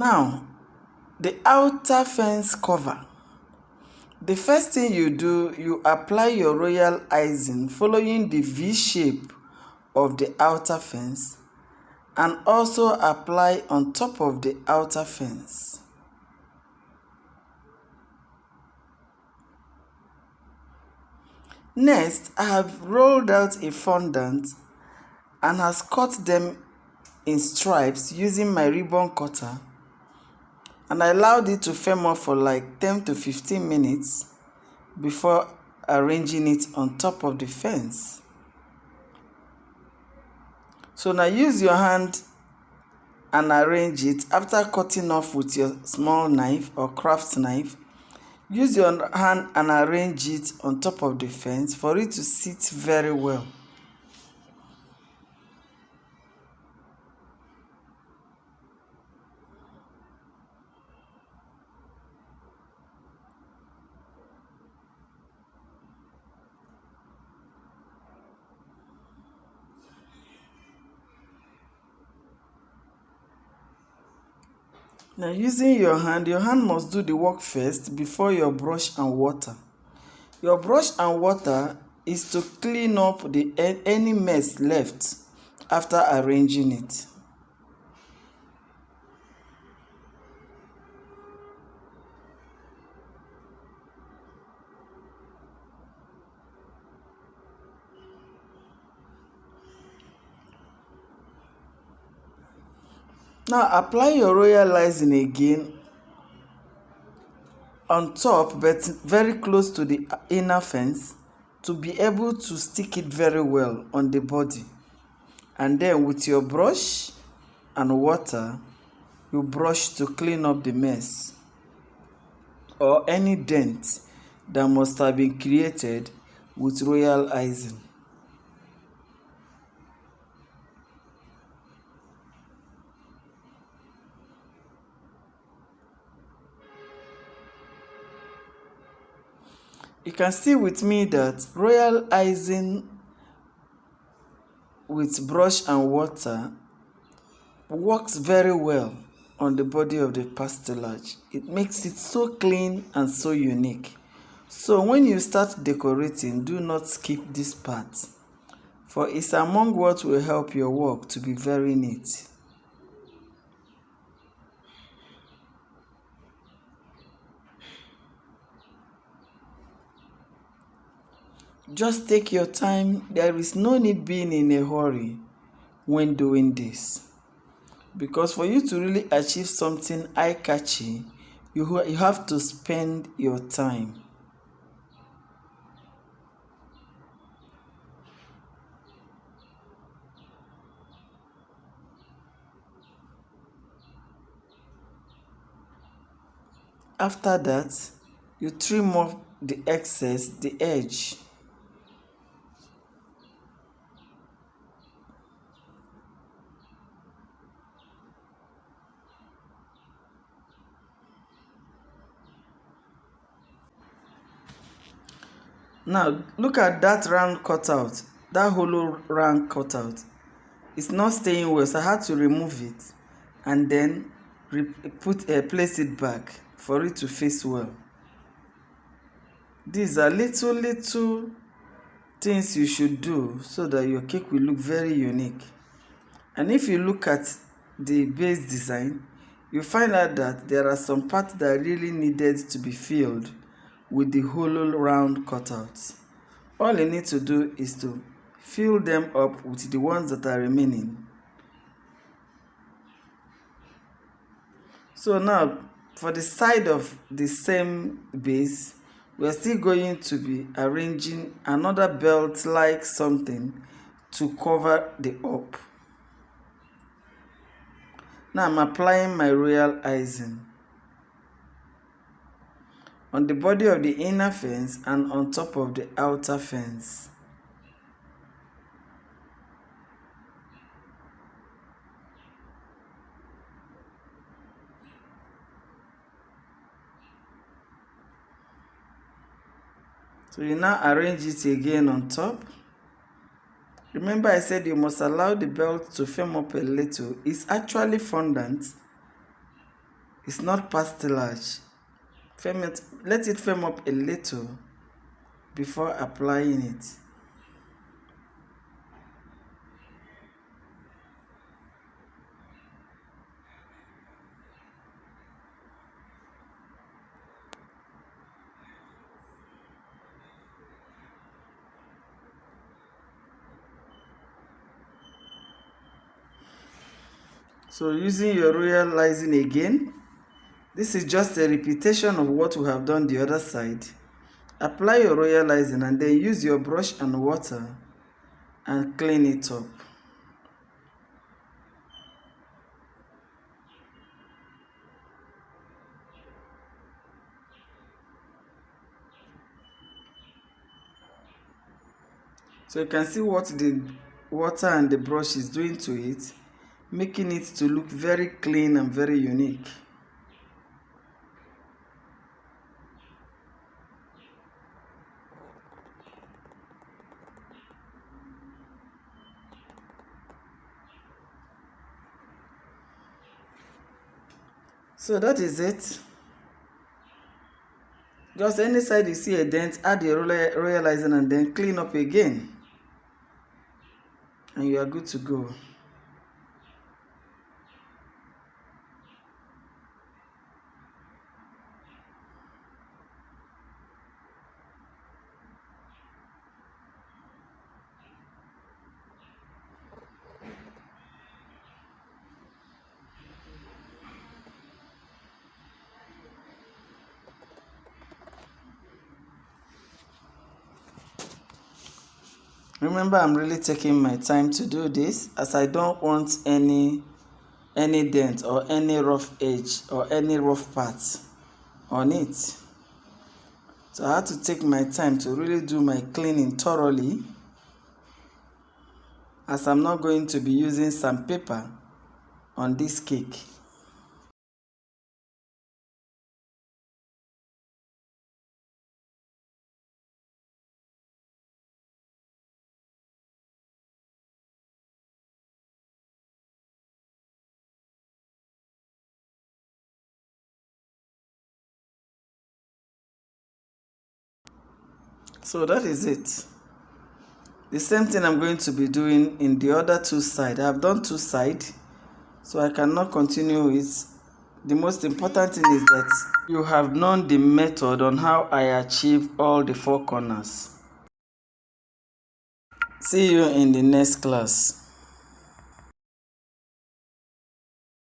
Now, the outer fence cover. The first thing you do, you apply your royal icing following the V shape of the outer fence and also apply on top of the outer fence. Next, I have rolled out a fondant and has cut them in stripes using my ribbon cutter, and I allowed it to firm up for like 10 to 15 minutes before arranging it on top of the fence. So now use your hand and arrange it. After cutting off with your small knife or craft knife, use your hand and arrange it on top of the fence for it to sit very well. Now using your hand must do the work first before your brush and water. Your brush and water is to clean up any mess left after arranging it. Now apply your royal icing again on top, but very close to the inner fence to be able to stick it very well on the body. And then with your brush and water, you brush to clean up the mess or any dent that must have been created with royal icing. You can see with me that royal icing with brush and water works very well on the body of the pastelage. It makes it so clean and so unique. So when you start decorating, do not skip this part, for it's among what will help your work to be very neat. Just take your time. There is no need being in a hurry when doing this, because for you to really achieve something eye-catchy, you have to spend your time. After that, you trim off the excess, the edge. Now, look at that round cutout, that hollow round cutout. It's not staying well, so I had to remove it and then place it back for it to face well. These are little things you should do so that your cake will look very unique. And if you look at the base design, you find out that there are some parts that really needed to be filled with the hollow round cutouts. All you need to do is to fill them up with the ones that are remaining. So now, for the side of the same base, we are still going to be arranging another belt like something to cover the up. Now I'm applying my royal icing on the body of the inner fence and on top of the outer fence. So you now arrange it again on top. Remember I said you must allow the belt to firm up a little. It's actually fondant, It's not pastelage. Let it firm up a little before applying it. So using your royalizing again, this is just a repetition of what we have done the other side. Apply your royalizing and then use your brush and water and clean it up. So you can see what the water and the brush is doing to it, making it to look very clean and very unique. So that is it. Just any side you see a dent, add your royalizing and then clean up again. And you are good to go. Remember, I'm really taking my time to do this as I don't want any dent or any rough edge or any rough parts on it. So I had to take my time to really do my cleaning thoroughly, as I'm not going to be using sandpaper on this cake. So that is it. The same thing I'm going to be doing in the other two sides. I've done two sides, so I cannot continue it. The most important thing is that you have known the method on how I achieve all the four corners. See you in the next class.